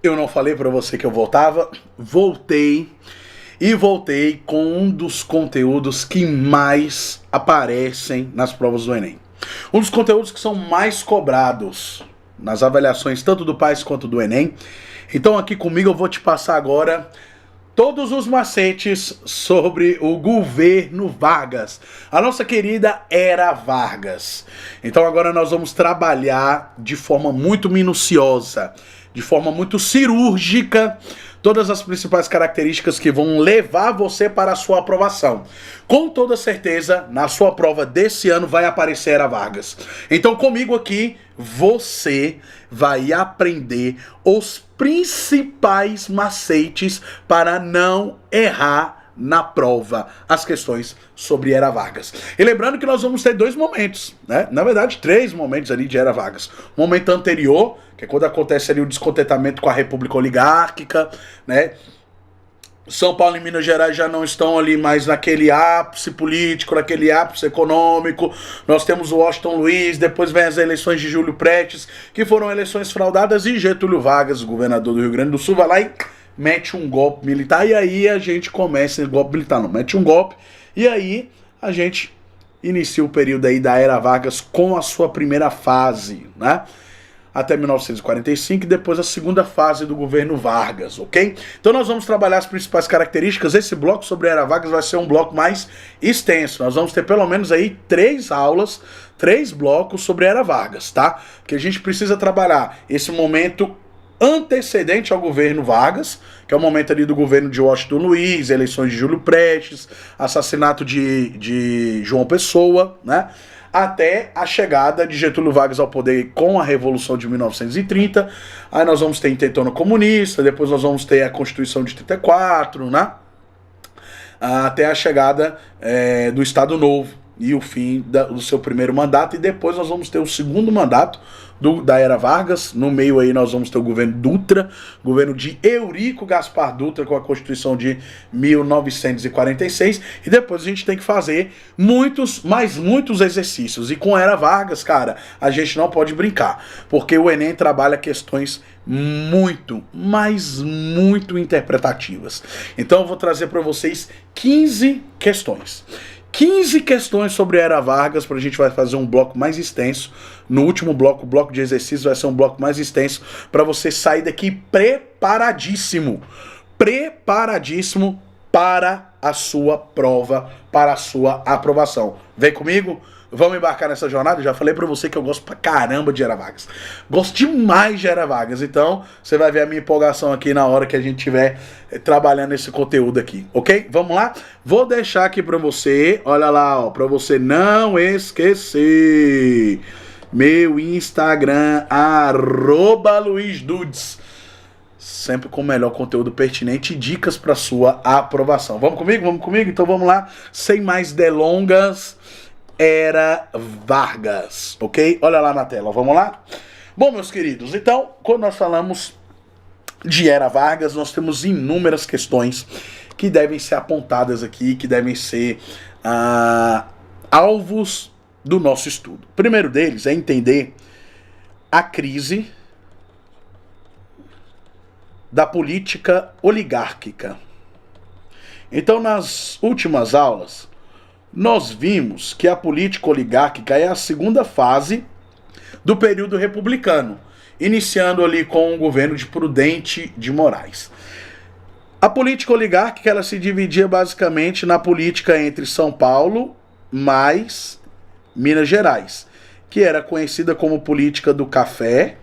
Eu não falei para você que eu voltava? Voltei. E voltei com um dos conteúdos que mais aparecem nas provas do Enem. Um dos conteúdos que são mais cobrados nas avaliações tanto do PAS quanto do Enem. Então aqui comigo eu vou te passar agora todos os macetes sobre o governo Vargas, a nossa querida era Vargas. Então agora nós vamos trabalhar de forma muito minuciosa, de forma muito cirúrgica, todas as principais características que vão levar você para a sua aprovação. Com toda certeza, na sua prova desse ano vai aparecer era Vargas. Então comigo aqui, você vai aprender os principais macetes para não errar na prova as questões sobre era Vargas. E lembrando que nós vamos ter dois momentos, né? Na verdade, três momentos ali de era Vargas. O momento anterior, que é quando acontece ali o descontentamento com a República Oligárquica, né? São Paulo e Minas Gerais já não estão ali mais naquele ápice político, naquele ápice econômico. Nós temos o Washington Luiz, depois vem as eleições de Júlio Prestes, que foram eleições fraudadas, e Getúlio Vargas, o governador do Rio Grande do Sul, vai lá e mete um golpe militar, e aí a gente começa, golpe militar não, mete um golpe, e aí a gente inicia o período aí da era Vargas com a sua primeira fase, né? Até 1945 e depois a segunda fase do governo Vargas, ok? Então nós vamos trabalhar as principais características. Esse bloco sobre a era Vargas vai ser um bloco mais extenso. Nós vamos ter pelo menos aí 3 aulas, 3 blocos sobre a era Vargas, tá? Porque a gente precisa trabalhar esse momento antecedente ao governo Vargas, que é o momento ali do governo de Washington Luiz, eleições de Júlio Prestes, assassinato de João Pessoa, né? Até a chegada de Getúlio Vargas ao poder com a Revolução de 1930. Aí nós vamos ter intentona comunista, depois nós vamos ter a Constituição de 34, né? Até a chegada do Estado Novo e o fim do seu primeiro mandato, e depois nós vamos ter o segundo mandato da era Vargas. No meio aí nós vamos ter o governo Dutra, governo de Eurico Gaspar Dutra, com a Constituição de 1946, e depois a gente tem que fazer muitos exercícios, e com a era Vargas, cara, a gente não pode brincar, porque o Enem trabalha questões muito interpretativas. Então eu vou trazer para vocês 15 questões. 15 questões sobre a era Vargas, para a gente vai fazer um bloco mais extenso. No último bloco, o bloco de exercícios, vai ser um bloco mais extenso, para você sair daqui preparadíssimo para a sua prova, para a sua aprovação. Vem comigo? Vamos embarcar nessa jornada? Eu já falei pra você que eu gosto pra caramba de era Vargas. Gosto demais de era Vargas. Então, você vai ver a minha empolgação aqui na hora que a gente estiver trabalhando esse conteúdo aqui, ok? Vamos lá? Vou deixar aqui pra você, olha lá, ó, pra você não esquecer. Meu Instagram, @LuizDudes. Sempre com o melhor conteúdo pertinente e dicas pra sua aprovação. Vamos comigo? Vamos comigo? Então vamos lá. Sem mais delongas. Era Vargas, ok? Olha lá na tela, vamos lá? Bom, meus queridos, então, quando nós falamos de era Vargas, nós temos inúmeras questões que devem ser apontadas aqui, que devem ser alvos do nosso estudo. O primeiro deles é entender a crise da política oligárquica. Então, nas últimas aulas, nós vimos que a política oligárquica é a segunda fase do período republicano, iniciando ali com o governo de Prudente de Moraes. A política oligárquica, ela se dividia basicamente na política entre São Paulo mais Minas Gerais, que era conhecida como política do café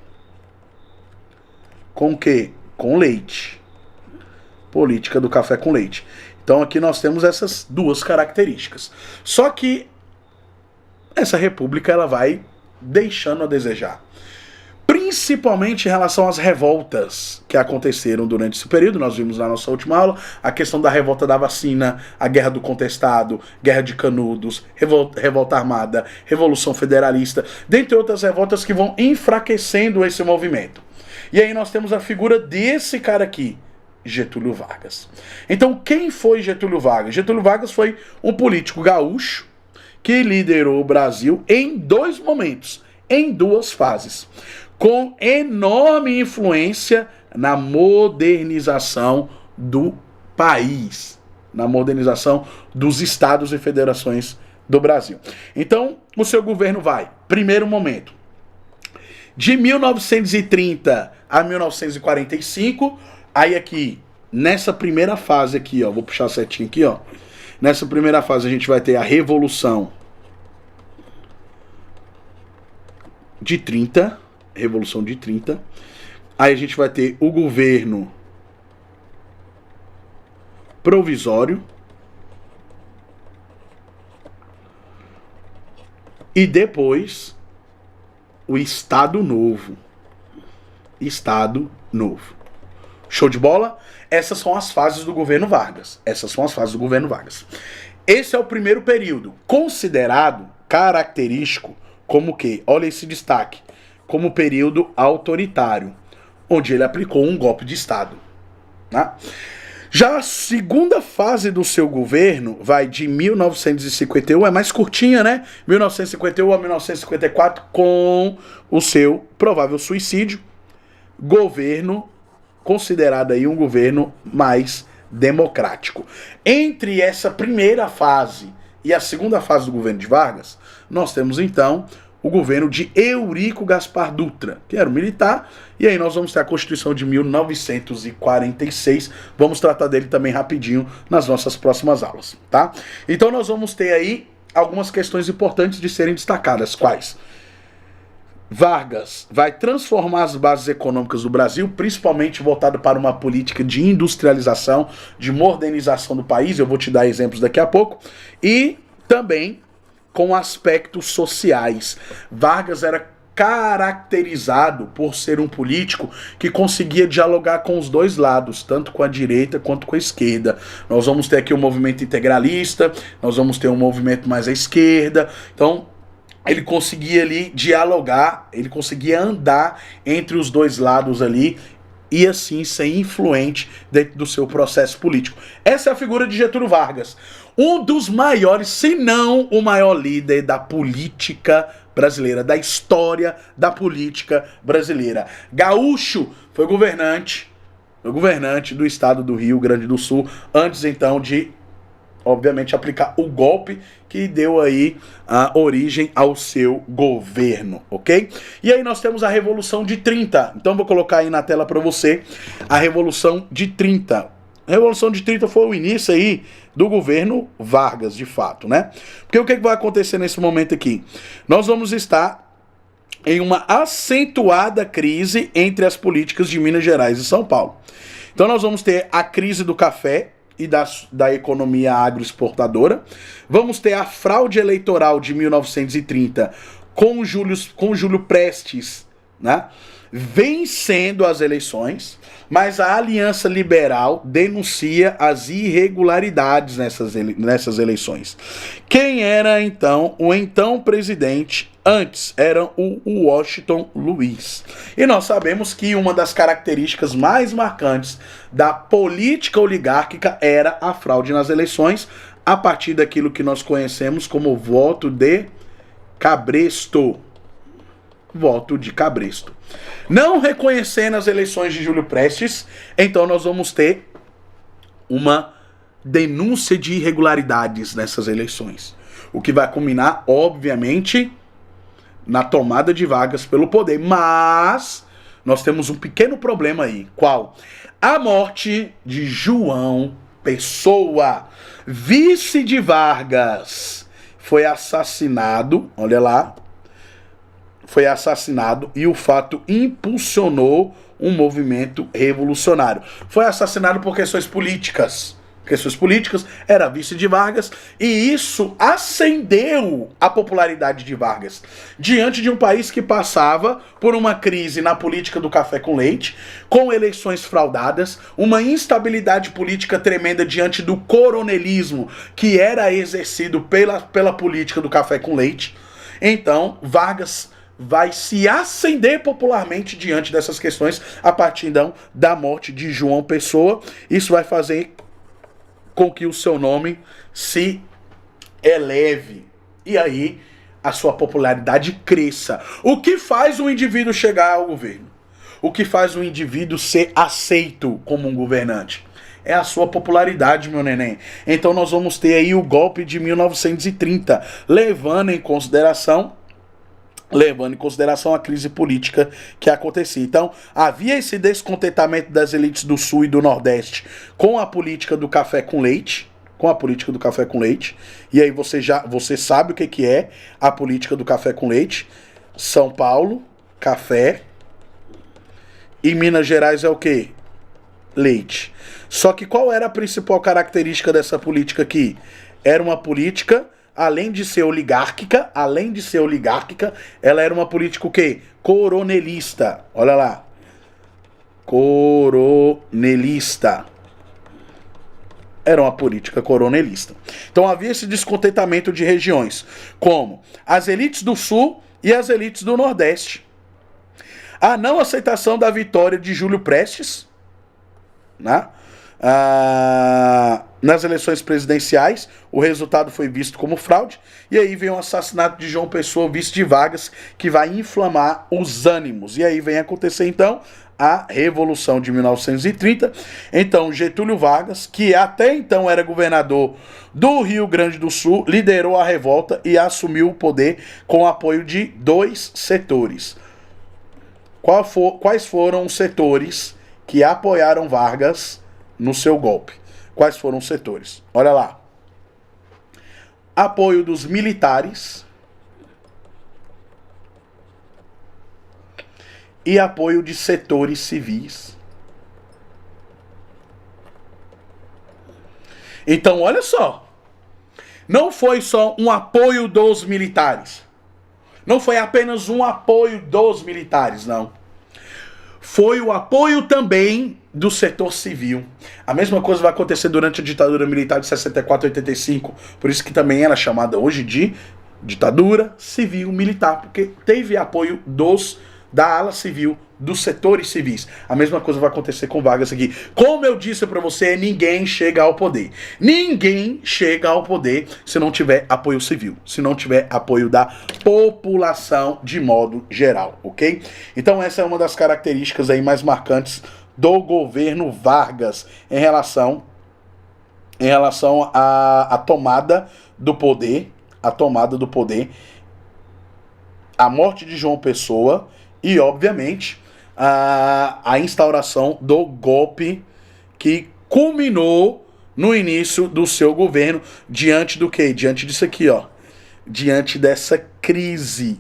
com quê? Com leite. Política do café com leite. Então aqui nós temos essas duas características. Só que essa república ela vai deixando a desejar. Principalmente em relação às revoltas que aconteceram durante esse período. Nós vimos na nossa última aula a questão da revolta da vacina, a guerra do contestado, guerra de Canudos, revolta armada, revolução federalista, dentre outras revoltas que vão enfraquecendo esse movimento. E aí nós temos a figura desse cara aqui, Getúlio Vargas. Então, quem foi Getúlio Vargas? Getúlio Vargas foi um político gaúcho que liderou o Brasil em 2 momentos, em 2 fases. com enorme influência na modernização do país, na modernização dos estados e federações do Brasil. Então, o seu governo vai, primeiro momento, de 1930 a 1945, aí aqui, nessa primeira fase aqui, ó, vou puxar certinho aqui, ó. Nessa primeira fase a gente vai ter a Revolução de 30, Revolução de 30. Aí a gente vai ter o governo provisório. E depois o Estado Novo. Estado Novo. Show de bola? Essas são as fases do governo Vargas. Essas são as fases do governo Vargas. Esse é o primeiro período, considerado característico como que, olha esse destaque, como período autoritário, onde ele aplicou um golpe de Estado. Né? Já a segunda fase do seu governo vai de 1951, é mais curtinha, né? 1951 a 1954, com o seu provável suicídio. Governo considerado aí um governo mais democrático. Entre essa primeira fase e a segunda fase do governo de Vargas, nós temos então o governo de Eurico Gaspar Dutra, que era um militar, e aí nós vamos ter a Constituição de 1946, vamos tratar dele também rapidinho nas nossas próximas aulas, tá? Então nós vamos ter aí algumas questões importantes de serem destacadas, quais? Vargas vai transformar as bases econômicas do Brasil, principalmente voltado para uma política de industrialização, de modernização do país, eu vou te dar exemplos daqui a pouco, e também com aspectos sociais. Vargas era caracterizado por ser um político que conseguia dialogar com os dois lados, tanto com a direita quanto com a esquerda. Nós vamos ter aqui um movimento integralista, nós vamos ter um movimento mais à esquerda, então ele conseguia ali dialogar, ele conseguia andar entre os dois lados ali e assim ser influente dentro do seu processo político. Essa é a figura de Getúlio Vargas, um dos maiores, se não o maior líder da política brasileira, da história da política brasileira. Gaúcho foi governante do estado do Rio Grande do Sul, antes então de, obviamente, aplicar o golpe que deu aí a origem ao seu governo, ok? E aí nós temos a Revolução de 30. Então vou colocar aí na tela para você a Revolução de 30. A Revolução de 30 foi o início aí do governo Vargas, de fato, né? Porque o que vai acontecer nesse momento aqui? Nós vamos estar em uma acentuada crise entre as políticas de Minas Gerais e São Paulo. Então nós vamos ter a crise do café e da economia agroexportadora. Vamos ter a fraude eleitoral de 1930 com Júlio Prestes, né, vencendo as eleições, mas a Aliança Liberal denuncia as irregularidades nessas eleições. Quem era então o então presidente antes? Era o Washington Luiz. E nós sabemos que uma das características mais marcantes da política oligárquica era a fraude nas eleições, a partir daquilo que nós conhecemos como voto de cabresto. Voto de cabresto. Não reconhecendo as eleições de Júlio Prestes, então nós vamos ter uma denúncia de irregularidades nessas eleições. O que vai culminar, obviamente, na tomada de Vargas pelo poder. Mas nós temos um pequeno problema aí. Qual? A morte de João Pessoa, vice de Vargas, foi assassinado, olha lá, foi assassinado e o fato impulsionou um movimento revolucionário. Foi assassinado por questões políticas. Era vice de Vargas e isso acendeu a popularidade de Vargas diante de um país que passava por uma crise na política do café com leite, com eleições fraudadas, uma instabilidade política tremenda diante do coronelismo que era exercido pela política do café com leite. Então, Vargas vai se acender popularmente diante dessas questões a partir então da morte de João Pessoa. Isso vai fazer com que o seu nome se eleve. E aí a sua popularidade cresça. O que faz um indivíduo chegar ao governo? O que faz um indivíduo ser aceito como um governante? É a sua popularidade, meu neném. Então nós vamos ter aí o golpe de 1930, levando em consideração a crise política que acontecia. Então, havia esse descontentamento das elites do Sul e do Nordeste com a política do café com leite, e aí você sabe o que é a política do café com leite. São Paulo, café, e Minas Gerais é o quê? Leite. Só que qual era a principal característica dessa política aqui? Era uma política, além de ser oligárquica, ela era uma política o quê? Coronelista. Olha lá. Coronelista. Era uma política coronelista. Então havia esse descontentamento de regiões, como as elites do Sul e as elites do Nordeste. A não aceitação da vitória de Júlio Prestes, né? Nas eleições presidenciais, o resultado foi visto como fraude, e aí vem o assassinato de João Pessoa, vice de Vargas, que vai inflamar os ânimos. E aí vem acontecer então a Revolução de 1930. Então Getúlio Vargas, que até então era governador do Rio Grande do Sul, liderou a revolta e assumiu o poder com o apoio de 2 setores. Quais foram os setores que apoiaram Vargas no seu golpe? Quais foram os setores? Olha lá. Apoio dos militares e apoio de setores civis. Então, olha só. Não foi só um apoio dos militares. Não foi apenas um apoio dos militares, não. Foi o apoio também do setor civil. A mesma coisa vai acontecer durante a ditadura militar de 64 a 85. Por isso que também era chamada hoje de ditadura civil-militar, porque teve apoio da ala civil, dos setores civis. A mesma coisa vai acontecer com Vargas aqui. Como eu disse pra você, ninguém chega ao poder. Ninguém chega ao poder se não tiver apoio civil, se não tiver apoio da população de modo geral, ok? Então essa é uma das características aí mais marcantes do governo Vargas em relação à tomada do poder, a morte de João Pessoa e, obviamente, a instauração do golpe que culminou no início do seu governo diante do quê? Diante disso aqui, ó. Diante dessa crise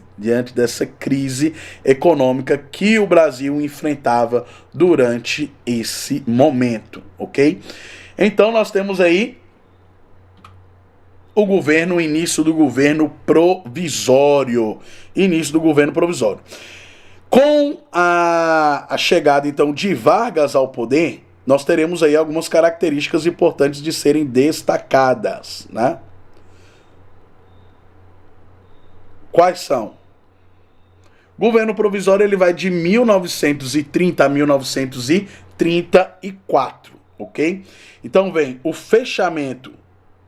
econômica que o Brasil enfrentava durante esse momento, ok? Então nós temos aí o início do governo provisório. Com a chegada, então, de Vargas ao poder, nós teremos aí algumas características importantes de serem destacadas, né? Quais são? O governo provisório ele vai de 1930 a 1934, ok? Então vem o fechamento.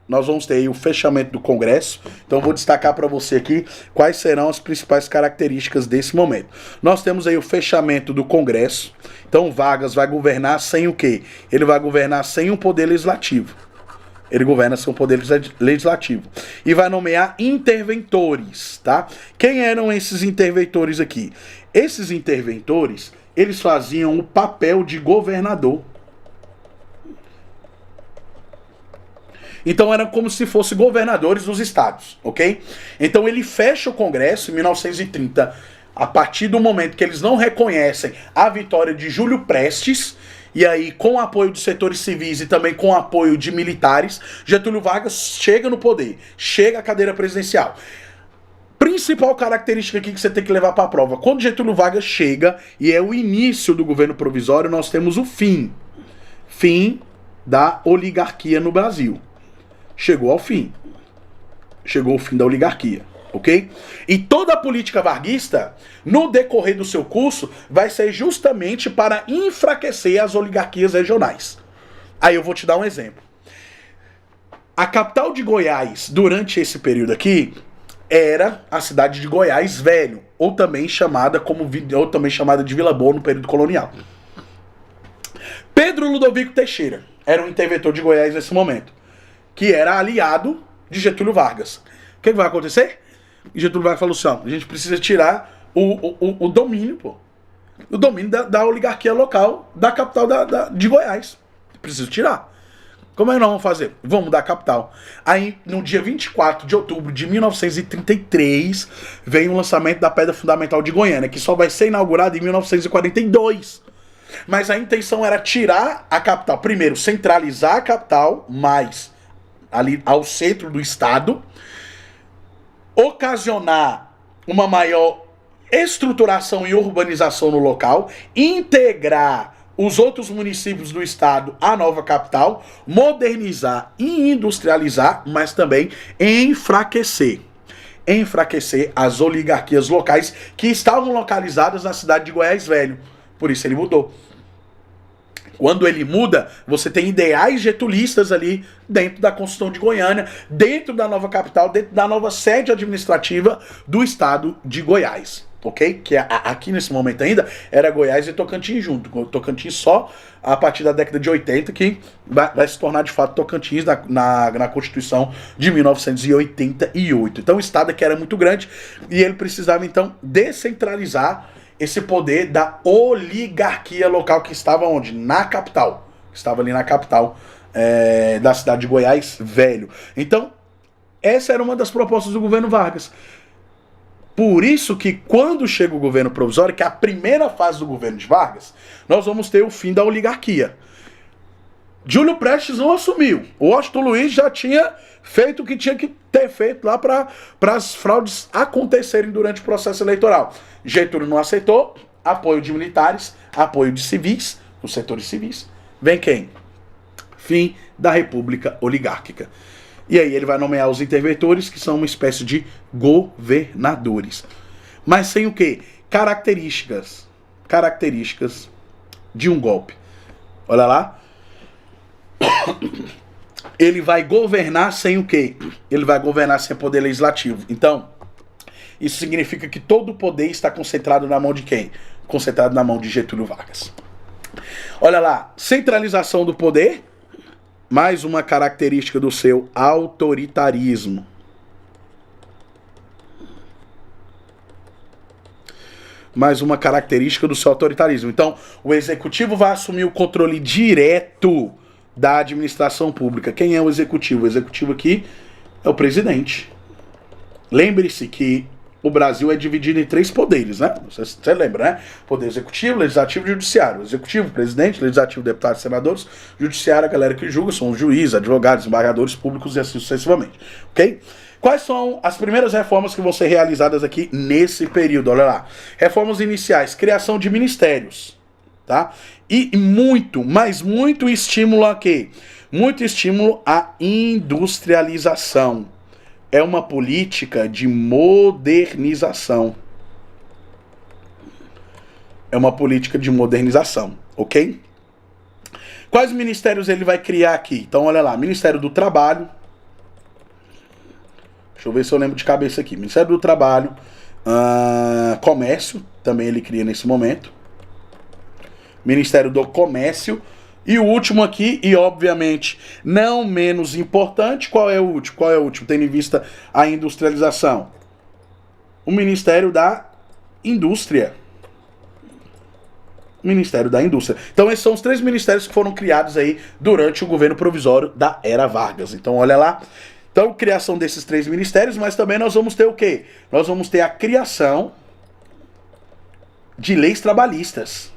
Nós vamos ter aí o fechamento do Congresso. Então vou destacar para você aqui quais serão as principais características desse momento. Nós temos aí o fechamento do Congresso. Então Vargas vai governar sem o quê? Ele vai governar sem um poder legislativo. Ele governa sem um poder legislativo. E vai nomear interventores, tá? Quem eram esses interventores aqui? Esses interventores, eles faziam o papel de governador. Então eram como se fossem governadores dos estados, ok? Então ele fecha o Congresso em 1930, a partir do momento que eles não reconhecem a vitória de Júlio Prestes, e aí com o apoio de setores civis e também com o apoio de militares, Getúlio Vargas chega no poder, chega à cadeira presidencial. Principal característica aqui que você tem que levar para a prova, quando Getúlio Vargas chega e é o início do governo provisório, nós temos o fim da oligarquia no Brasil. Chegou ao fim. Chegou o fim da oligarquia, ok? E toda a política varguista, no decorrer do seu curso, vai ser justamente para enfraquecer as oligarquias regionais. Aí eu vou te dar um exemplo. A capital de Goiás, durante esse período aqui, era a cidade de Goiás Velho, ou também chamada de Vila Boa no período colonial. Pedro Ludovico Teixeira era um interventor de Goiás nesse momento, que era aliado de Getúlio Vargas. O que vai acontecer? Getúlio Vargas falou assim, ó, a gente precisa tirar o domínio, pô. O domínio da oligarquia local da capital de Goiás. Precisa tirar. Como é que nós vamos fazer? Vamos mudar a capital. Aí, no dia 24 de outubro de 1933, vem o lançamento da Pedra Fundamental de Goiânia, que só vai ser inaugurada em 1942. Mas a intenção era tirar a capital. Primeiro, centralizar a capital, mais ali ao centro do estado, ocasionar uma maior estruturação e urbanização no local, integrar os outros municípios do estado à nova capital, modernizar e industrializar, mas também enfraquecer as oligarquias locais que estavam localizadas na cidade de Goiás Velho. Por isso ele mudou. Quando ele muda, você tem ideais getulistas ali dentro da Constituição de Goiânia, dentro da nova capital, dentro da nova sede administrativa do estado de Goiás. Ok? Que aqui nesse momento ainda era Goiás e Tocantins junto. Tocantins só a partir da década de 80 que vai se tornar de fato Tocantins na Constituição de 1988. Então o estado aqui era muito grande e ele precisava então descentralizar esse poder da oligarquia local que estava onde? Na capital. Estava ali na capital da cidade de Goiás Velho. Então essa era uma das propostas do governo Vargas. Por isso que quando chega o governo provisório, que é a primeira fase do governo de Vargas, nós vamos ter o fim da oligarquia. Júlio Prestes não assumiu. O Washington Luiz já tinha feito o que tinha que ter feito lá para as fraudes acontecerem durante o processo eleitoral. Getúlio não aceitou, apoio de militares, apoio de civis, os setores civis. Vem quem? Fim da República Oligárquica. E aí ele vai nomear os interventores, que são uma espécie de governadores. Mas sem o quê? Características de um golpe. Olha lá. Ele vai governar sem o quê? Ele vai governar sem poder legislativo. Então, isso significa que todo o poder está concentrado na mão de quem? Concentrado na mão de Getúlio Vargas. Olha lá, centralização do poder, mais uma característica do seu autoritarismo. Mais uma característica do seu autoritarismo. Então, o executivo vai assumir o controle direto da administração pública. Quem é o executivo? O executivo aqui é o presidente. Lembre-se que o Brasil é dividido em 3 poderes, né? Você lembra, né? Poder executivo, legislativo e judiciário. Executivo, presidente, legislativo, deputados, senadores. Judiciário, a galera que julga, são os juízes, advogados, embargadores públicos e assim sucessivamente. Ok? Quais são as primeiras reformas que vão ser realizadas aqui nesse período? Olha lá. Reformas iniciais, criação de ministérios, tá? E muito, mas muito estímulo a quê? Muito estímulo à industrialização. É uma política de modernização. É uma política de modernização, ok? Quais ministérios ele vai criar aqui? Então, olha lá. Ministério do Trabalho. Deixa eu ver se eu lembro de cabeça aqui. Ministério do Trabalho. Comércio. Também ele cria nesse momento. Ministério do Comércio. E o último aqui, e obviamente não menos importante, qual é o último? Qual é o último, tendo em vista a industrialização? O Ministério da Indústria. Ministério da Indústria. Então esses são os 3 ministérios que foram criados aí durante o governo provisório da Era Vargas. Então olha lá. Então criação desses 3 ministérios, mas também nós vamos ter o quê? Nós vamos ter a criação de leis trabalhistas.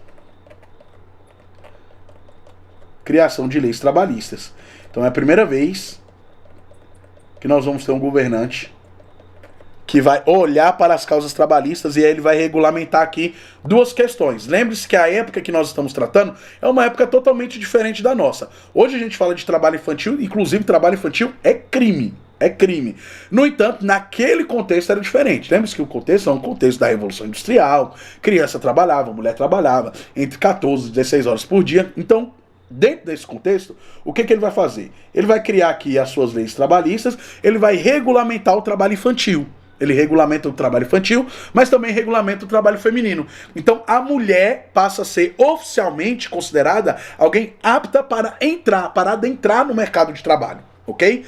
Criação de leis trabalhistas. Então é a primeira vez que nós vamos ter um governante que vai olhar para as causas trabalhistas e aí ele vai regulamentar aqui 2 questões. Lembre-se que a época que nós estamos tratando é uma época totalmente diferente da nossa. Hoje a gente fala de trabalho infantil, inclusive trabalho infantil é crime. É crime. No entanto, naquele contexto era diferente. Lembre-se que o contexto é um contexto da Revolução Industrial. Criança trabalhava, mulher trabalhava entre 14 e 16 horas por dia. Então, dentro desse contexto, o que ele vai fazer? Ele vai criar aqui as suas leis trabalhistas, ele vai regulamentar o trabalho infantil. Ele regulamenta o trabalho infantil, mas também regulamenta o trabalho feminino. Então a mulher passa a ser oficialmente considerada alguém apta para adentrar no mercado de trabalho, ok?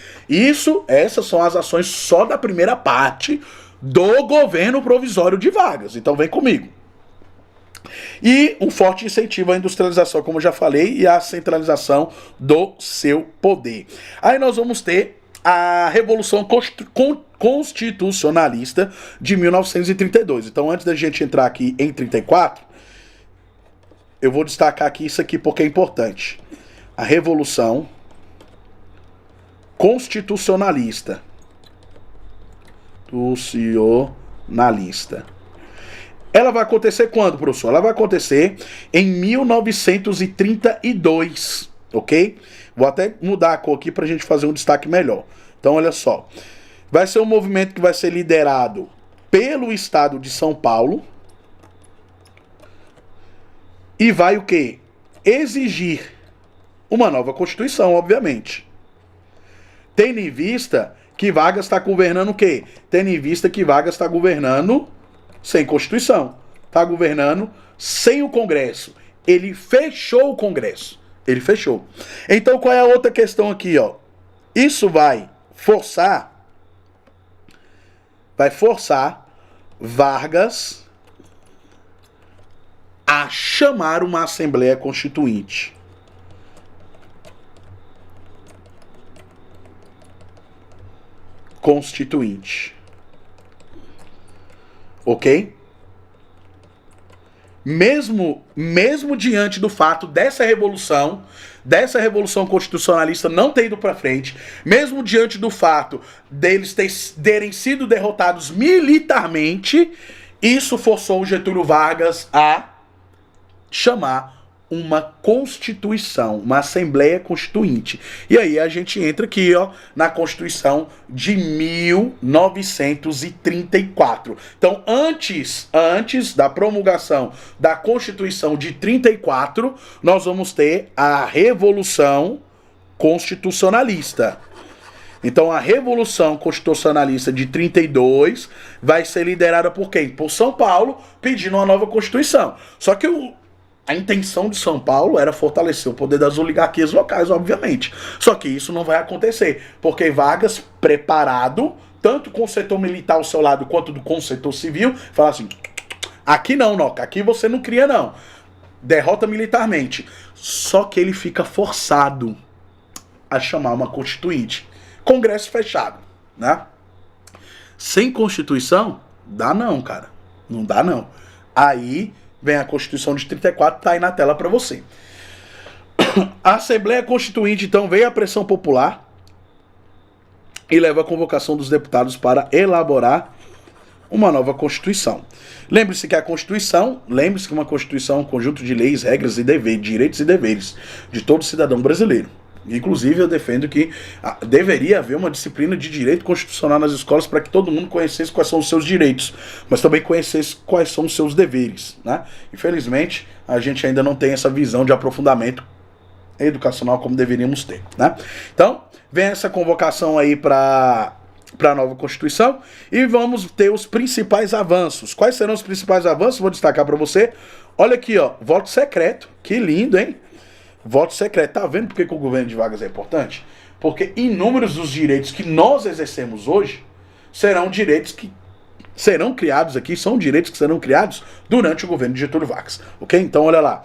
Essas são as ações só da primeira parte do governo provisório de Vargas. Então vem comigo. E um forte incentivo à industrialização, como eu já falei, e à centralização do seu poder. Aí nós vamos ter a Revolução Constitucionalista de 1932. Então, antes da gente entrar aqui em 34, eu vou destacar aqui isso aqui porque é importante. A Revolução Constitucionalista. Ela vai acontecer quando, professor? Ela vai acontecer em 1932, ok? Vou até mudar a cor aqui para a gente fazer um destaque melhor. Então, olha só. Vai ser um movimento que vai ser liderado pelo estado de São Paulo. E vai o quê? Exigir uma nova Constituição, obviamente. Tendo em vista que Vargas está governando o quê? Tendo em vista que Vargas está governando sem Constituição. Está governando sem o Congresso. Ele fechou o Congresso. Ele fechou. Então, qual é a outra questão aqui, ó? Isso vai forçar Vargas a chamar uma Assembleia Constituinte. Ok? Mesmo diante do fato dessa revolução constitucionalista não ter ido para frente, mesmo diante do fato deles terem sido derrotados militarmente, isso forçou o Getúlio Vargas a chamar uma Constituição, uma Assembleia Constituinte. E aí a gente entra aqui, ó, na Constituição de 1934. Então, antes da promulgação da Constituição de 34, nós vamos ter a Revolução Constitucionalista. Então, a Revolução Constitucionalista de 32 vai ser liderada por quem? Por São Paulo, pedindo uma nova Constituição. Só que a intenção de São Paulo era fortalecer o poder das oligarquias locais, obviamente. Só que isso não vai acontecer, porque Vargas, preparado, tanto com o setor militar ao seu lado, quanto com o setor civil, fala assim, aqui não, Noca, aqui você não cria não. Derrota militarmente. Só que ele fica forçado a chamar uma Constituinte. Congresso fechado, né? Sem Constituição, dá não, cara. Não dá não. Aí vem a Constituição de 34, tá aí na tela para você. A Assembleia Constituinte, então, veio a pressão popular e leva a convocação dos deputados para elaborar uma nova Constituição. Lembre-se que uma Constituição é um conjunto de leis, regras e deveres, direitos e deveres de todo cidadão brasileiro. Inclusive, eu defendo que deveria haver uma disciplina de direito constitucional nas escolas para que todo mundo conhecesse quais são os seus direitos, mas também conhecesse quais são os seus deveres, né? Infelizmente, a gente ainda não tem essa visão de aprofundamento educacional como deveríamos ter, né? Então, vem essa convocação aí para a nova Constituição e vamos ter os principais avanços. Quais serão os principais avanços? Vou destacar para você. Olha aqui, ó, voto secreto. Que lindo, hein? Voto secreto. Tá vendo por que o governo de Vargas é importante? Porque inúmeros dos direitos que nós exercemos hoje serão direitos que serão criados aqui, são direitos que serão criados durante o governo de Getúlio Vargas. Ok? Então, olha lá.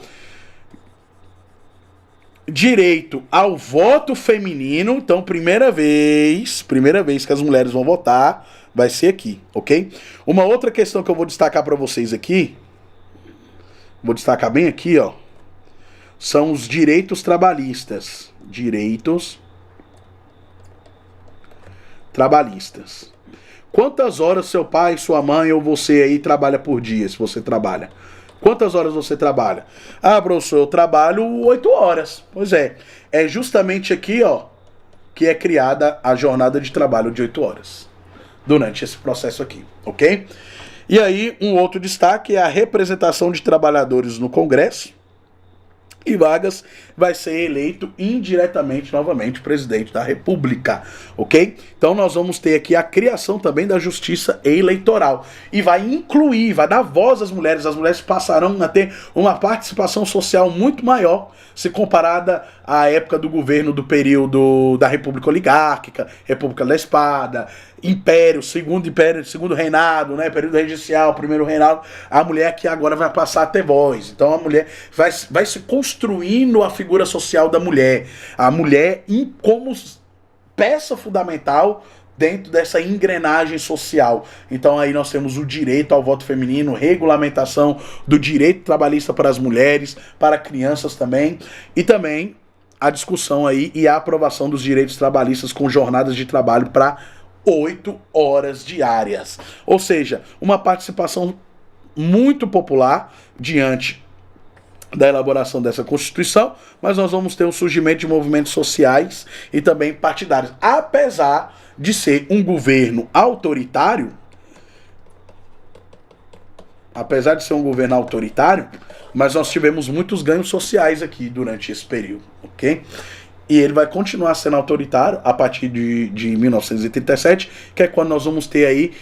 Direito ao voto feminino. Então, primeira vez que as mulheres vão votar, vai ser aqui, ok? Uma outra questão que eu vou destacar para vocês aqui, vou destacar bem aqui, ó, são os direitos trabalhistas. Direitos trabalhistas. Quantas horas seu pai, sua mãe ou você aí trabalha por dia, se você trabalha? Quantas horas você trabalha? Ah, professor, eu trabalho 8 horas. Pois é, é justamente aqui, ó, que é criada a jornada de trabalho de 8 horas. Durante esse processo aqui, ok? E aí, um outro destaque é a representação de trabalhadores no Congresso. E Vargas vai ser eleito indiretamente, novamente, presidente da República, ok? Então nós vamos ter aqui a criação também da justiça eleitoral. E vai incluir, vai dar voz às mulheres passarão a ter uma participação social muito maior, se comparada à época do governo do período da República Oligárquica, República da Espada, Império, segundo reinado, né, período regencial, primeiro reinado, a mulher que agora vai passar a ter voz. Então a mulher vai se construindo a figura social da mulher, a mulher como peça fundamental dentro dessa engrenagem social. Então aí nós temos o direito ao voto feminino, regulamentação do direito trabalhista para as mulheres, para crianças também, e também a discussão aí e a aprovação dos direitos trabalhistas com jornadas de trabalho para 8 horas diárias. Ou seja, uma participação muito popular diante da elaboração dessa Constituição, mas nós vamos ter um surgimento de movimentos sociais e também partidários. Apesar de ser um governo autoritário, mas nós tivemos muitos ganhos sociais aqui durante esse período, ok? E ele vai continuar sendo autoritário a partir de 1937, que é quando nós vamos ter aí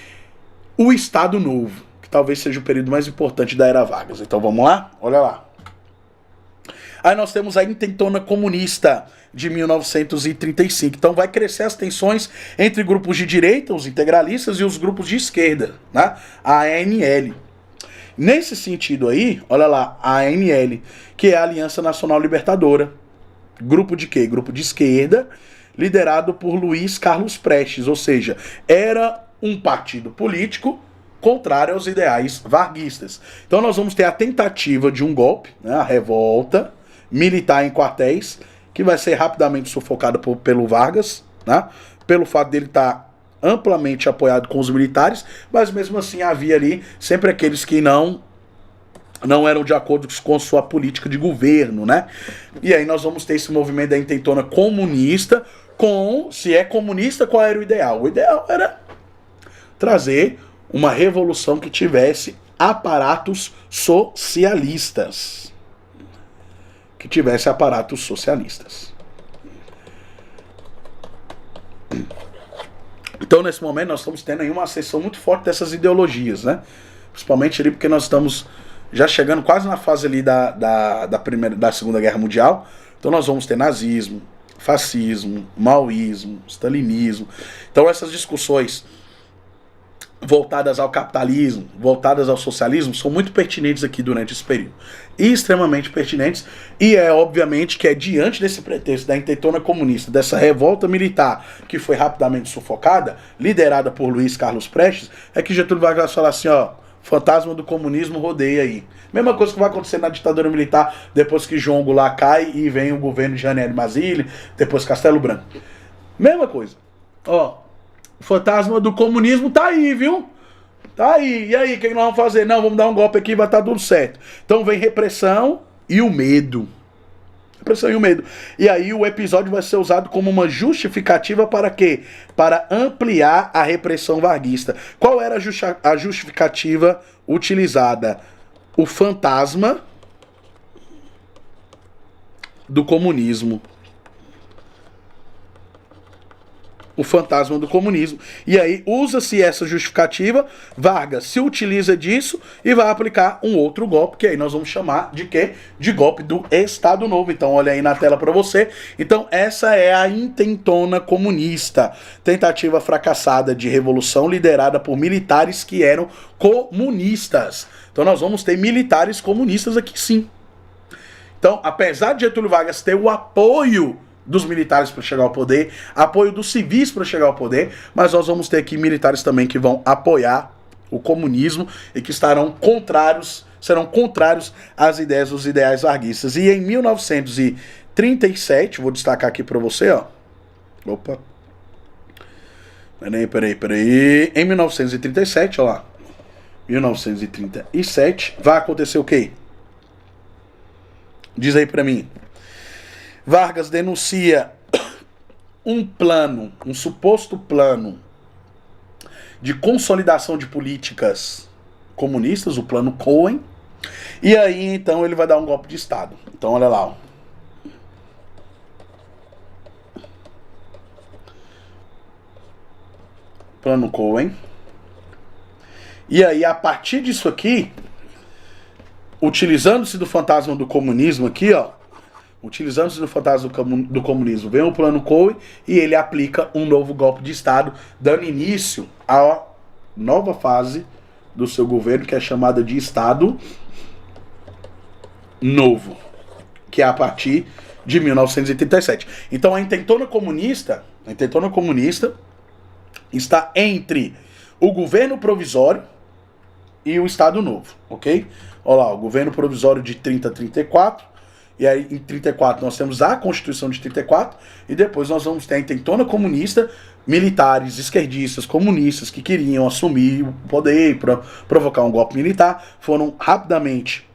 o Estado Novo, que talvez seja o período mais importante da Era Vargas. Então vamos lá? Olha lá. Aí nós temos a intentona comunista de 1935. Então vai crescer as tensões entre grupos de direita, os integralistas, e os grupos de esquerda, né? A ANL. Nesse sentido aí, olha lá, a ANL, que é a Aliança Nacional Libertadora. Grupo de quê? Grupo de esquerda, liderado por Luiz Carlos Prestes, ou seja, era um partido político contrário aos ideais varguistas. Então nós vamos ter a tentativa de um golpe, né, a revolta militar em quartéis, que vai ser rapidamente sufocada pelo Vargas, né, pelo fato dele estar amplamente apoiado com os militares, mas mesmo assim havia ali sempre aqueles que não eram de acordo com sua política de governo, né? E aí nós vamos ter esse movimento da intentona comunista se é comunista, qual era o ideal? O ideal era trazer uma revolução que tivesse aparatos socialistas. Então, nesse momento, nós estamos tendo aí uma ascensão muito forte dessas ideologias, né? Principalmente ali porque nós estamos já chegando quase na fase ali da Segunda Guerra Mundial. Então nós vamos ter nazismo, fascismo, maoísmo, stalinismo. Então essas discussões voltadas ao capitalismo, voltadas ao socialismo, são muito pertinentes aqui durante esse período. E extremamente pertinentes. E é obviamente que é diante desse pretexto da intentona comunista, dessa revolta militar que foi rapidamente sufocada, liderada por Luiz Carlos Prestes, é que Getúlio Vargas fala assim, ó, fantasma do comunismo rodeia aí. Mesma coisa que vai acontecer na ditadura militar, depois que João Goulart cai e vem o governo de Janeiro Mazzilli, depois Castelo Branco. Mesma coisa. Ó, o fantasma do comunismo tá aí, viu? Tá aí. E aí, o que nós vamos fazer? Não, vamos dar um golpe aqui e vai estar tudo certo. Então vem repressão e o medo. Repressão e o medo. E aí o episódio vai ser usado como uma justificativa para quê? Para ampliar a repressão varguista. Qual era a justificativa utilizada? O fantasma do comunismo. O fantasma do comunismo. E aí usa-se essa justificativa, Vargas se utiliza disso e vai aplicar um outro golpe, que aí nós vamos chamar de quê? De golpe do Estado Novo. Então olha aí na tela para você. Então essa é a intentona comunista, tentativa fracassada de revolução liderada por militares que eram comunistas. Então nós vamos ter militares comunistas aqui sim. Então, apesar de Getúlio Vargas ter o apoio dos militares para chegar ao poder, apoio dos civis para chegar ao poder, mas nós vamos ter aqui militares também que vão apoiar o comunismo e que serão contrários às ideias dos ideais varguistas. E em 1937, vou destacar aqui para você, ó. Opa. Peraí. Em 1937, ó lá. 1937, vai acontecer o quê? Diz aí para mim. Vargas denuncia um suposto plano de consolidação de políticas comunistas, o plano Cohen, E aí, então, ele vai dar um golpe de Estado. Então, olha lá, ó. Plano Cohen. E aí, a partir disso aqui, utilizando-se do fantasma do comunismo aqui, ó, utilizando-se do fantasma do comunismo, vem o Plano Cohen e ele aplica um novo golpe de Estado, dando início à nova fase do seu governo, que é chamada de Estado Novo, que é a partir de 1937. Então a intentona comunista está entre o governo provisório e o Estado Novo, ok? Olha lá, o governo provisório de 30 a 34, e aí em 34 nós temos a Constituição de 34, e depois nós vamos ter a intentona comunista, militares, esquerdistas, comunistas que queriam assumir o poder para provocar um golpe militar, foram rapidamente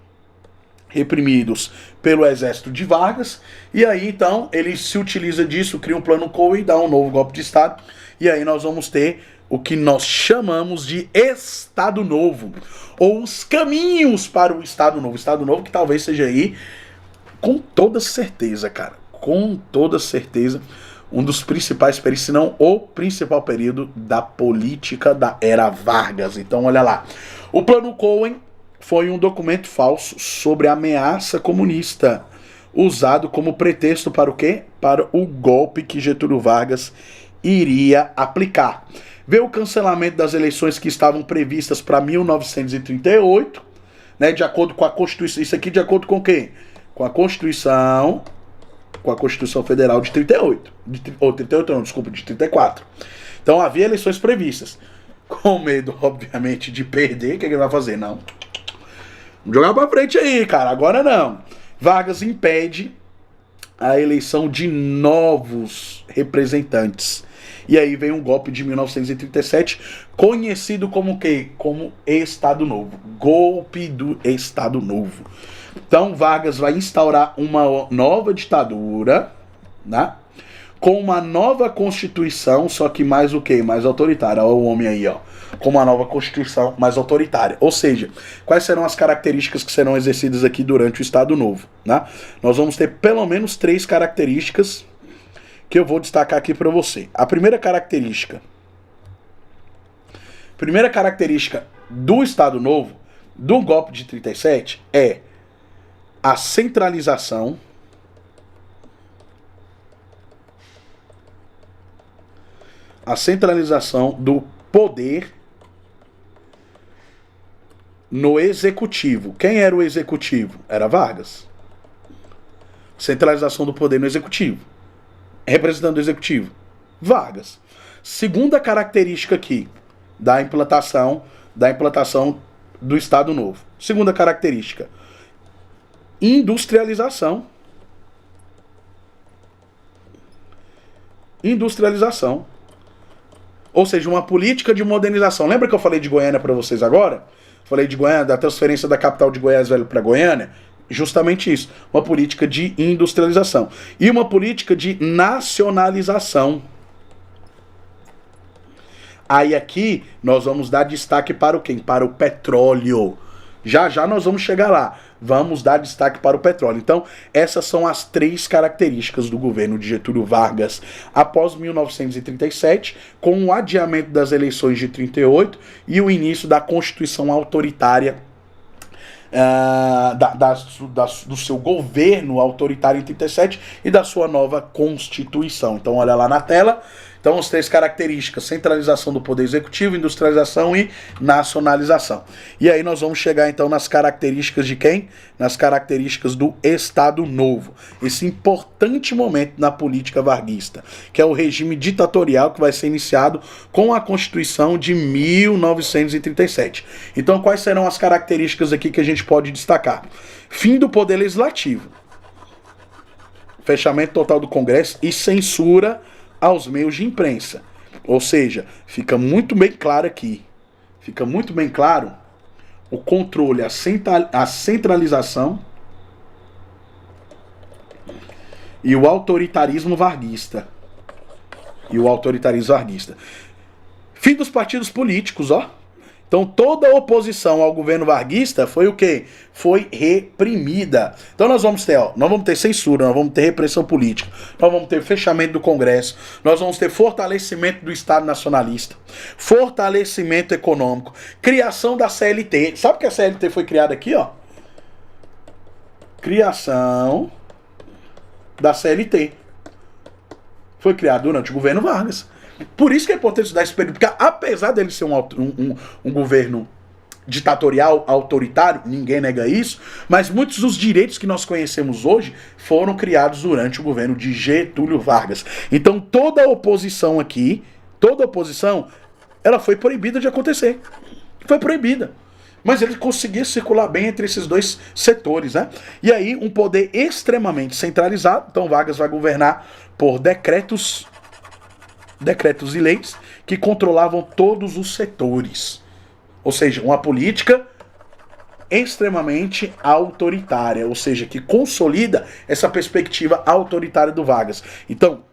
reprimidos pelo exército de Vargas, e aí então ele se utiliza disso, cria um plano Cohen, dá um novo golpe de Estado, e aí nós vamos ter o que nós chamamos de Estado Novo, ou os caminhos para o Estado Novo. Estado Novo que talvez seja aí, com toda certeza, cara, com toda certeza, um dos principais períodos, se não o principal período da política da era Vargas. Então olha lá, o Plano Cohen foi um documento falso sobre a ameaça comunista, usado como pretexto para o quê? Para o golpe que Getúlio Vargas iria aplicar. Veio o cancelamento das eleições que estavam previstas para 1938, né, de acordo com a Constituição. Isso aqui de acordo com quem? Com a Constituição Federal de 38. Ou 38 não, desculpa, de 34. Então havia eleições previstas. Com medo, obviamente, de perder, o que ele vai fazer? Não. Vamos jogar pra frente aí, cara. Agora não. Vargas impede a eleição de novos representantes. E aí vem um golpe de 1937, conhecido como o quê? Como Estado Novo. Golpe do Estado Novo. Então Vargas vai instaurar uma nova ditadura, né? Com uma nova Constituição, só que mais o quê? Mais autoritária. Olha o homem aí, ó. Com uma nova Constituição mais autoritária. Ou seja, quais serão as características que serão exercidas aqui durante o Estado Novo, né? Nós vamos ter pelo menos 3 características que eu vou destacar aqui para você. A primeira característica do Estado Novo, do golpe de 37, é a centralização do poder no executivo. Quem era o executivo? Era Vargas. Centralização do poder no executivo. Representando o executivo, Vargas. Segunda característica aqui da implantação do Estado Novo. Segunda característica, industrialização. Ou seja, uma política de modernização. Lembra que eu falei de Goiânia para vocês agora? Falei de Goiânia, da transferência da capital de Goiás Velho para Goiânia. Justamente isso, uma política de industrialização e uma política de nacionalização. Aí aqui nós vamos dar destaque para o quê? Para o petróleo. Já já nós vamos chegar lá. Vamos dar destaque para o petróleo. Então, essas são as 3 características do governo de Getúlio Vargas após 1937, com o adiamento das eleições de 38 e o início da Constituição autoritária do seu governo autoritário em 37 e da sua nova Constituição. Então olha lá na tela. Então as 3 características: centralização do poder executivo, industrialização e nacionalização. E aí nós vamos chegar então nas características de quem? Nas características do Estado Novo. Esse importante momento na política varguista, que é o regime ditatorial que vai ser iniciado com a Constituição de 1937. Então quais serão as características aqui que a gente pode destacar? Fim do poder legislativo, fechamento total do Congresso e censura aos meios de imprensa. Ou seja, fica muito bem claro aqui, o controle, a centralização e o autoritarismo varguista. Fim dos partidos políticos, ó. Então toda a oposição ao governo varguista foi o quê? Foi reprimida. Então nós vamos ter censura, nós vamos ter repressão política, nós vamos ter fechamento do Congresso, nós vamos ter fortalecimento do Estado nacionalista, fortalecimento econômico, criação da CLT. Sabe que a CLT foi criada aqui, ó? Criação da CLT. Foi criado durante o governo Vargas. Por isso que é importante estudar esse período, porque apesar dele ser um governo ditatorial, autoritário, ninguém nega isso, mas muitos dos direitos que nós conhecemos hoje foram criados durante o governo de Getúlio Vargas. Então toda a oposição aqui, ela foi proibida de acontecer. Foi proibida. Mas ele conseguia circular bem entre esses dois setores, né? E aí, um poder extremamente centralizado. Então, Vargas vai governar por decretos e leis que controlavam todos os setores. Ou seja, uma política extremamente autoritária. Ou seja, que consolida essa perspectiva autoritária do Vargas. Então,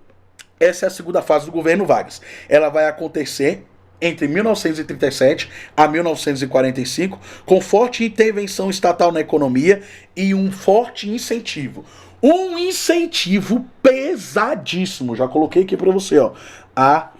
essa é a segunda fase do governo Vargas. Ela vai acontecer entre 1937 a 1945, com forte intervenção estatal na economia e um forte incentivo. Um incentivo pesadíssimo, já coloquei aqui para você, ó, a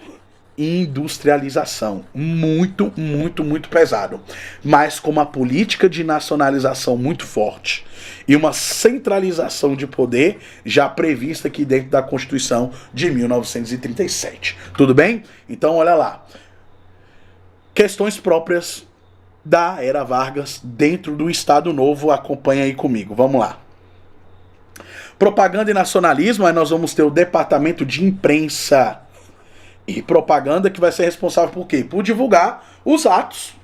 industrialização. Muito, muito, muito pesado. Mas com uma política de nacionalização muito forte e uma centralização de poder já prevista aqui dentro da Constituição de 1937. Tudo bem? Então, olha lá. Questões próprias da era Vargas dentro do Estado Novo. Acompanha aí comigo. Vamos lá. Propaganda e nacionalismo. Aí nós vamos ter o departamento de imprensa e propaganda, que vai ser responsável por quê? Por divulgar os atos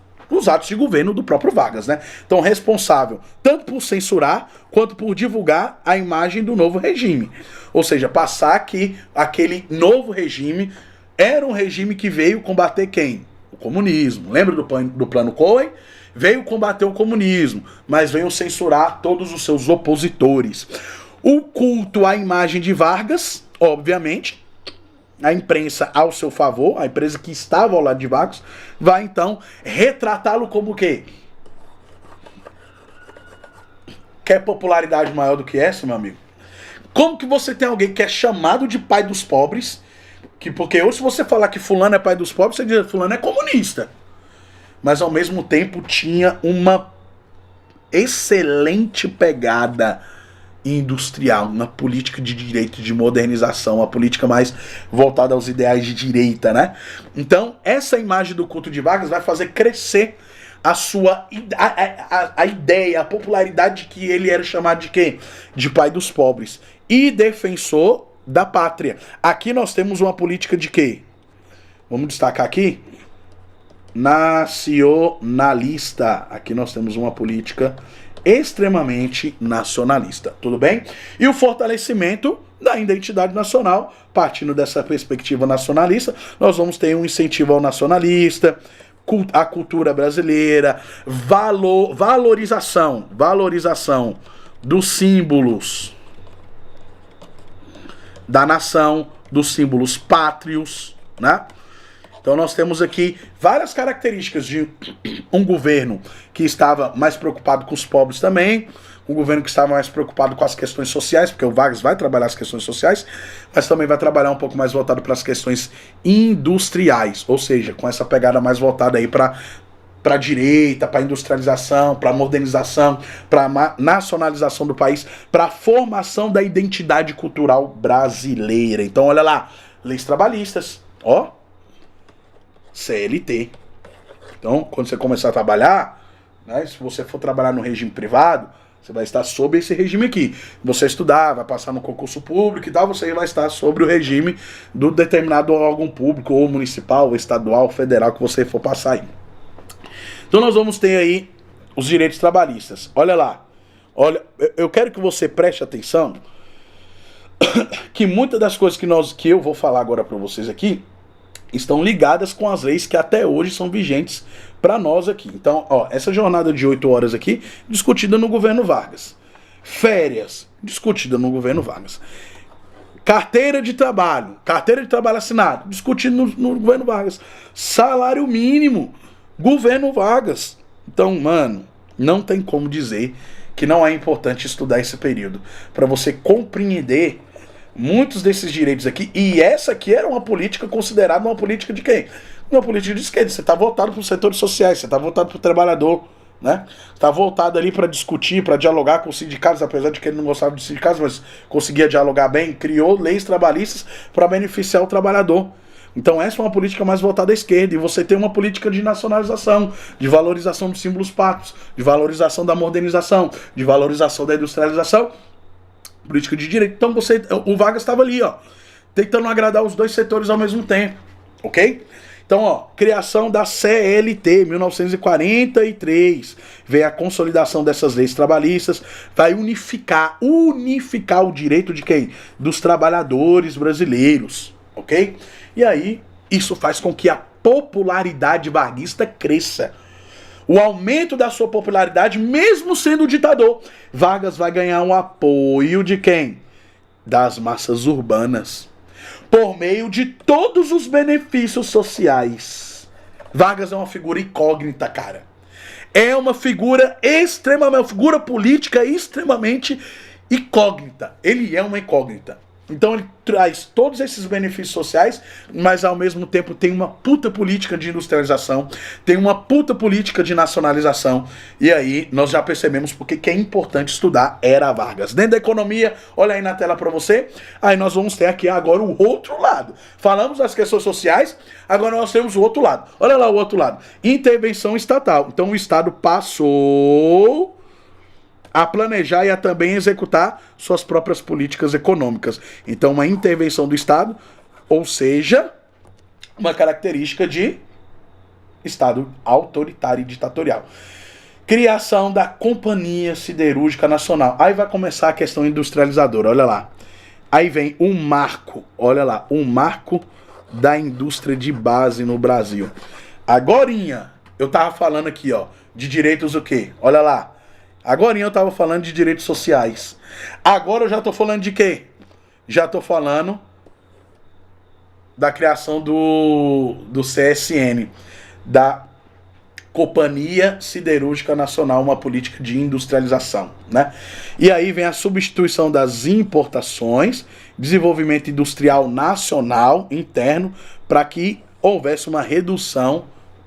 de governo do próprio Vargas, né? Então, responsável tanto por censurar quanto por divulgar a imagem do novo regime. Ou seja, passar que aquele novo regime era um regime que veio combater quem? O comunismo. Lembra do plano Cohen? Veio combater o comunismo, mas veio censurar todos os seus opositores. O culto à imagem de Vargas, obviamente, a imprensa ao seu favor, a imprensa que estava ao lado de Vargas, vai então retratá-lo como o quê? Quer popularidade maior do que essa, meu amigo? Como que você tem alguém que é chamado de pai dos pobres? Porque hoje, se você falar que fulano é pai dos pobres, você diz que fulano é comunista. Mas ao mesmo tempo tinha uma excelente pegada industrial na política de direito, de modernização, a política mais voltada aos ideais de direita, né? Então, essa imagem do culto de Vargas vai fazer crescer a ideia, a popularidade de que ele era chamado de quê? De pai dos pobres. E defensor da pátria. Aqui nós temos uma política de quê? Vamos destacar aqui. Nacionalista. Aqui nós temos uma política extremamente nacionalista. Tudo bem? E o fortalecimento da identidade nacional, partindo dessa perspectiva nacionalista, nós vamos ter um incentivo ao nacionalista, a cultura brasileira, valorização dos símbolos da nação, dos símbolos pátrios, né? Então nós temos aqui várias características de um governo que estava mais preocupado com os pobres também, um governo que estava mais preocupado com as questões sociais, porque o Vargas vai trabalhar as questões sociais, mas também vai trabalhar um pouco mais voltado para as questões industriais, ou seja, com essa pegada mais voltada aí para a direita, para a industrialização, para a modernização, para a nacionalização do país, para a formação da identidade cultural brasileira. Então olha lá, leis trabalhistas, ó, CLT. Então, quando você começar a trabalhar, né, se você for trabalhar no regime privado, você vai estar sob esse regime aqui. Você estudar, vai passar no concurso público e tal, você vai estar sobre o regime do determinado órgão público, ou municipal, ou estadual, ou federal, que você for passar aí. Então nós vamos ter aí os direitos trabalhistas. Olha lá. Olha, eu quero que você preste atenção que muitas das coisas que eu vou falar agora para vocês aqui estão ligadas com as leis que até hoje são vigentes para nós aqui. Então, ó, essa jornada de 8 horas aqui, discutida no governo Vargas. Férias, discutida no governo Vargas. Carteira de trabalho assinado, discutido no governo Vargas. Salário mínimo, Governo Vargas. Então, mano, não tem como dizer que não é importante estudar esse período para você compreender muitos desses direitos aqui. E essa aqui era uma política considerada uma política de quem? Uma política de esquerda. Você está voltado para os setores sociais, você está voltado para o trabalhador, né? Está voltado ali para discutir, para dialogar com os sindicatos, apesar de que ele não gostava de sindicatos, mas conseguia dialogar bem, criou leis trabalhistas para beneficiar o trabalhador. Então essa é uma política mais voltada à esquerda, e você tem uma política de nacionalização, de valorização dos símbolos pátrios, de valorização da modernização, de valorização da industrialização, política de direito. Então o Vargas estava ali, ó, tentando agradar os dois setores ao mesmo tempo, ok? Então, ó, criação da CLT, 1943, vem a consolidação dessas leis trabalhistas, vai unificar o direito de quem? Dos trabalhadores brasileiros, ok? E aí, isso faz com que a popularidade varguista cresça. O aumento da sua popularidade, mesmo sendo ditador, Vargas vai ganhar um apoio de quem? Das massas urbanas, por meio de todos os benefícios sociais. Vargas é uma figura incógnita, cara. É uma figura extremamente, uma figura política extremamente incógnita. Ele é uma incógnita. Então ele traz todos esses benefícios sociais, mas ao mesmo tempo tem uma puta política de industrialização, tem uma puta política de nacionalização. E aí nós já percebemos porque que é importante estudar Era Vargas. Dentro da economia, olha aí na tela para você, aí nós vamos ter aqui agora o outro lado. Falamos das questões sociais, agora nós temos o outro lado. Olha lá o outro lado. Intervenção estatal. Então o Estado passou a planejar e a também executar suas próprias políticas econômicas. Então, uma intervenção do Estado, ou seja, uma característica de Estado autoritário e ditatorial. Criação da Companhia Siderúrgica Nacional. Aí vai começar a questão industrializadora, olha lá. Aí vem um marco, olha lá, um marco da indústria de base no Brasil. Agorinha, eu tava falando aqui, ó, de direitos o quê? Olha lá. Agora eu estava falando de direitos sociais. Agora eu já estou falando de quê? Já estou falando da criação do CSN, da Companhia Siderúrgica Nacional, uma política de industrialização, né? E aí vem a substituição das importações, desenvolvimento industrial nacional, interno, para que houvesse uma redução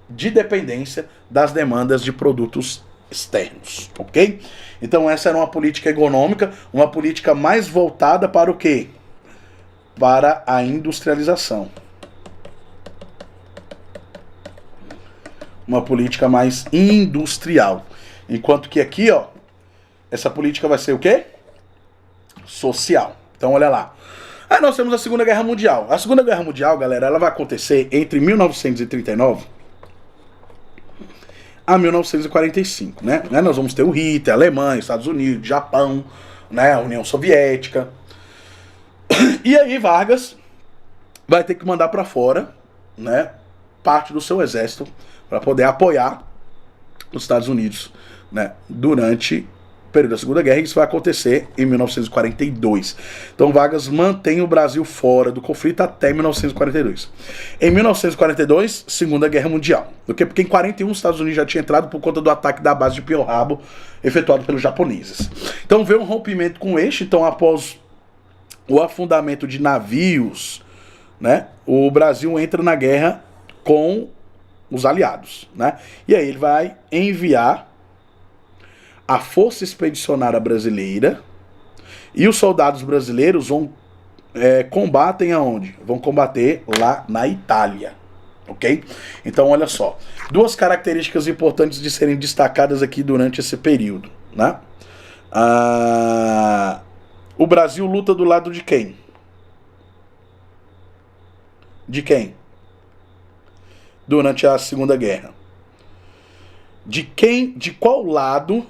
de dependência das demandas de produtos externos, ok? Então essa era uma política econômica, uma política mais voltada para o quê? Para a industrialização. Uma política mais industrial. Enquanto que aqui, ó, essa política vai ser o quê? Social. Então olha lá. Aí nós temos a Segunda Guerra Mundial. A Segunda Guerra Mundial, galera, ela vai acontecer entre 1939 a 1945, né? Nós vamos ter o Hitler, a Alemanha, Estados Unidos, Japão, né? A União Soviética. E aí Vargas vai ter que mandar para fora, né, parte do seu exército para poder apoiar os Estados Unidos, né, durante o período da Segunda Guerra. Isso vai acontecer em 1942. Então Vargas mantém o Brasil fora do conflito até 1942. Em 1942, Segunda Guerra Mundial. Porque em 41 os Estados Unidos já tinha entrado por conta do ataque da base de Pearl Harbor efetuado pelos japoneses. Então veio um rompimento com o eixo. Então após o afundamento de navios, né, o Brasil entra na guerra com os aliados, né? E aí ele vai enviar a Força Expedicionária Brasileira, e os soldados brasileiros vão combatem aonde? Vão combater lá na Itália, ok? Então olha só, duas características importantes de serem destacadas aqui durante esse período, né? O Brasil luta do lado de quem? De quem? Durante a Segunda Guerra. De quem? De qual lado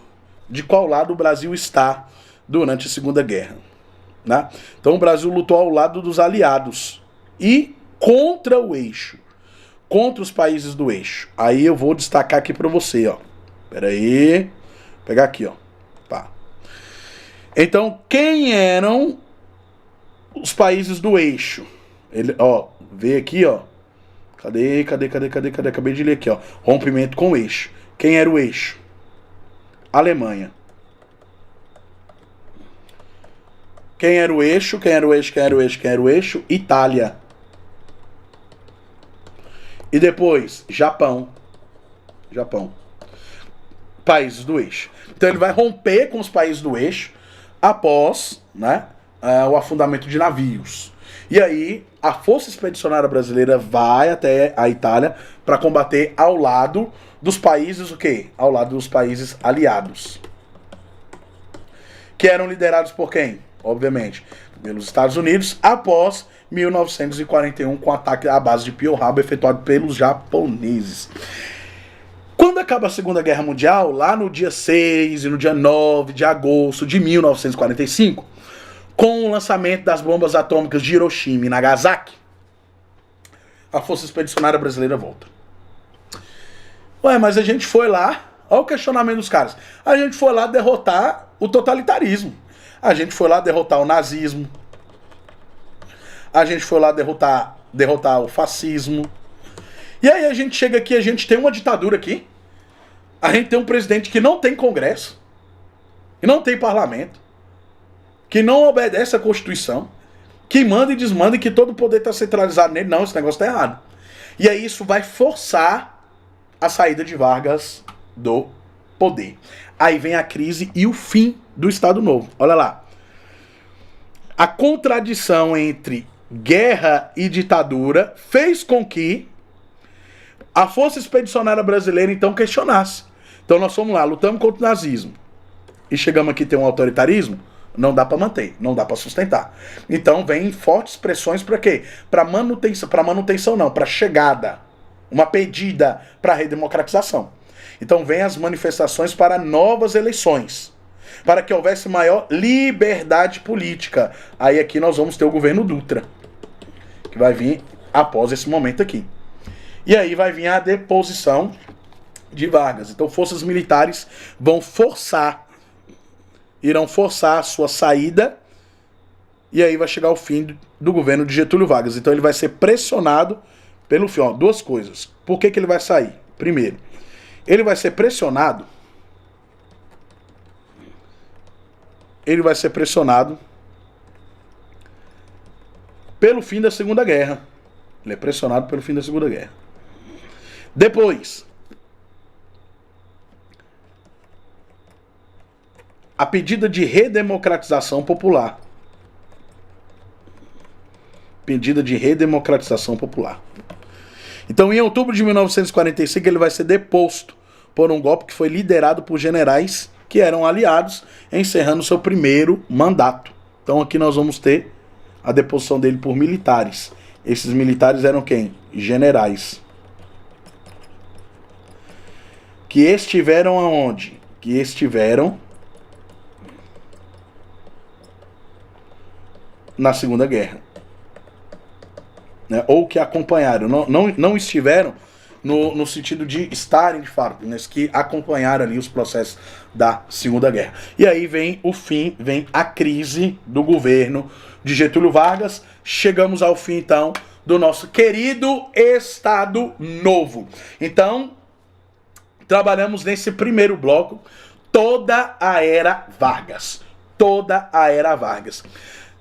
o Brasil está durante a Segunda Guerra, né? Então o Brasil lutou ao lado dos aliados e contra o eixo, contra os países do eixo. Aí eu vou destacar aqui para você, ó. Pera aí, vou pegar aqui, ó. Tá. Então quem eram os países do eixo? Ele, ó, vê aqui, ó. Cadê? Acabei de ler aqui, ó. Rompimento com o eixo. Quem era o eixo? Alemanha. Quem era o eixo? Itália. E depois, Japão. Países do eixo. Então ele vai romper com os países do eixo após, né, o afundamento de navios. E aí a Força Expedicionária Brasileira vai até a Itália para combater ao lado dos países, o quê? Ao lado dos países aliados. Que eram liderados por quem? Obviamente, pelos Estados Unidos, após 1941, com o ataque à base de Pearl Harbor efetuado pelos japoneses. Quando acaba a Segunda Guerra Mundial, lá no dia 6 e no dia 9 de agosto de 1945, com o lançamento das bombas atômicas de Hiroshima e Nagasaki, a Força Expedicionária Brasileira volta. Ué, mas a gente foi lá, olha o questionamento dos caras, a gente foi lá derrotar o totalitarismo, a gente foi lá derrotar o nazismo, a gente foi lá derrotar o fascismo, e aí a gente chega aqui, a gente tem uma ditadura aqui, a gente tem um presidente que não tem Congresso, que não tem parlamento, que não obedece à Constituição, que manda e desmanda e que todo o poder está centralizado nele. Não, esse negócio está errado. E aí isso vai forçar a saída de Vargas do poder. Aí vem a crise e o fim do Estado Novo. Olha lá. A contradição entre guerra e ditadura fez com que a Força Expedicionária Brasileira então questionasse. Então nós fomos lá, lutamos contra o nazismo e chegamos aqui a ter um autoritarismo. Não dá para manter, não dá para sustentar. Então vem fortes pressões para quê? Para manutenção não, para chegada, uma pedida para redemocratização. Então vem as manifestações para novas eleições, para que houvesse maior liberdade política. Aí aqui nós vamos ter o governo Dutra, que vai vir após esse momento aqui. E aí vai vir a deposição de Vargas. Então forças militares irão forçar a sua saída, e aí vai chegar o fim do governo de Getúlio Vargas. Então ele vai ser pressionado pelo fim. Ó, duas coisas. Por que ele vai sair? Primeiro, ele vai ser pressionado pelo fim da Segunda Guerra. Ele é pressionado pelo fim da Segunda Guerra. Depois, a pedida de redemocratização popular. Pedida de redemocratização popular. Então, em outubro de 1945, ele vai ser deposto por um golpe que foi liderado por generais que eram aliados, encerrando seu primeiro mandato. Então, aqui nós vamos ter a deposição dele por militares. Esses militares eram quem? Generais. Que estiveram aonde? Que estiveram na Segunda Guerra, né? Ou que acompanharam, não estiveram no sentido de estarem de fato, mas que acompanharam ali os processos da Segunda Guerra. E aí vem o fim, vem a crise do governo de Getúlio Vargas. Chegamos ao fim então do nosso querido Estado Novo. Então, trabalhamos nesse primeiro bloco toda a era Vargas.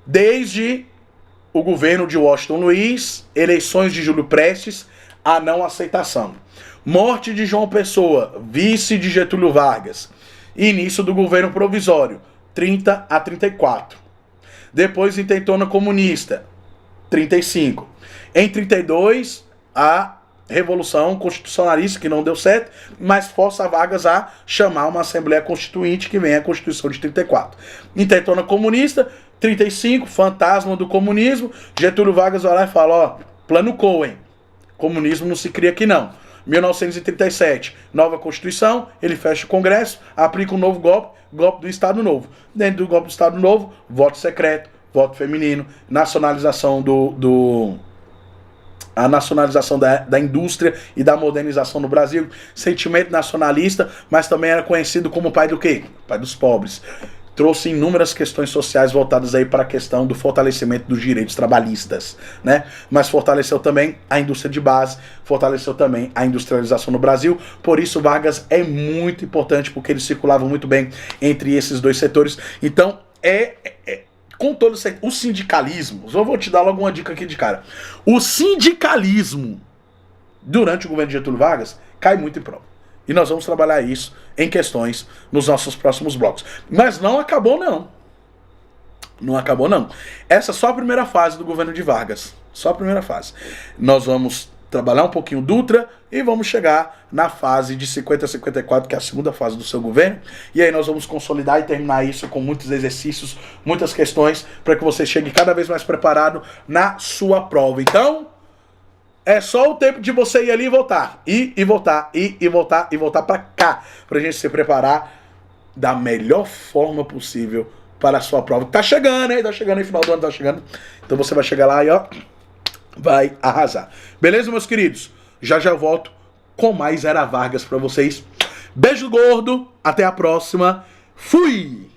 Desde o governo de Washington Luiz, eleições de Júlio Prestes, a não aceitação. Morte de João Pessoa, vice de Getúlio Vargas. Início do governo provisório, 30 a 34. Depois intentona comunista, 35. Em 32, a Revolução Constitucionalista, que não deu certo, mas força Vargas a chamar uma Assembleia Constituinte, que vem a Constituição de 34. Intentona comunista, 35, fantasma do comunismo. Getúlio Vargas vai lá e fala, ó, plano Cohen, comunismo não se cria aqui não. 1937, nova Constituição, ele fecha o Congresso, aplica um novo golpe do Estado Novo. Dentro do golpe do Estado Novo, voto secreto, voto feminino, nacionalização a nacionalização da indústria e da modernização no Brasil, sentimento nacionalista, mas também era conhecido como pai do quê? Pai dos pobres. trouxe inúmeras questões sociais voltadas aí para a questão do fortalecimento dos direitos trabalhistas, né? Mas fortaleceu também a indústria de base, fortaleceu também a industrialização no Brasil. Por isso Vargas é muito importante, porque ele circulava muito bem entre esses dois setores. Então, com todo o sindicalismo, eu vou te dar logo uma dica aqui de cara. O sindicalismo durante o governo de Getúlio Vargas cai muito em prova. E nós vamos trabalhar isso em questões nos nossos próximos blocos. Mas não acabou, não. Não acabou, não. Essa é só a primeira fase do governo de Vargas. Só a primeira fase. Nós vamos trabalhar um pouquinho Dutra e vamos chegar na fase de 50 a 54, que é a segunda fase do seu governo. E aí nós vamos consolidar e terminar isso com muitos exercícios, muitas questões, para que você chegue cada vez mais preparado na sua prova. Então, é só o tempo de você ir ali e voltar. E voltar pra cá. Pra gente se preparar da melhor forma possível para a sua prova. Tá chegando, hein? Tá chegando aí, final do ano tá chegando. Então você vai chegar lá e ó, vai arrasar. Beleza, meus queridos? Já eu volto com mais Era Vargas pra vocês. Beijo gordo, até a próxima. Fui!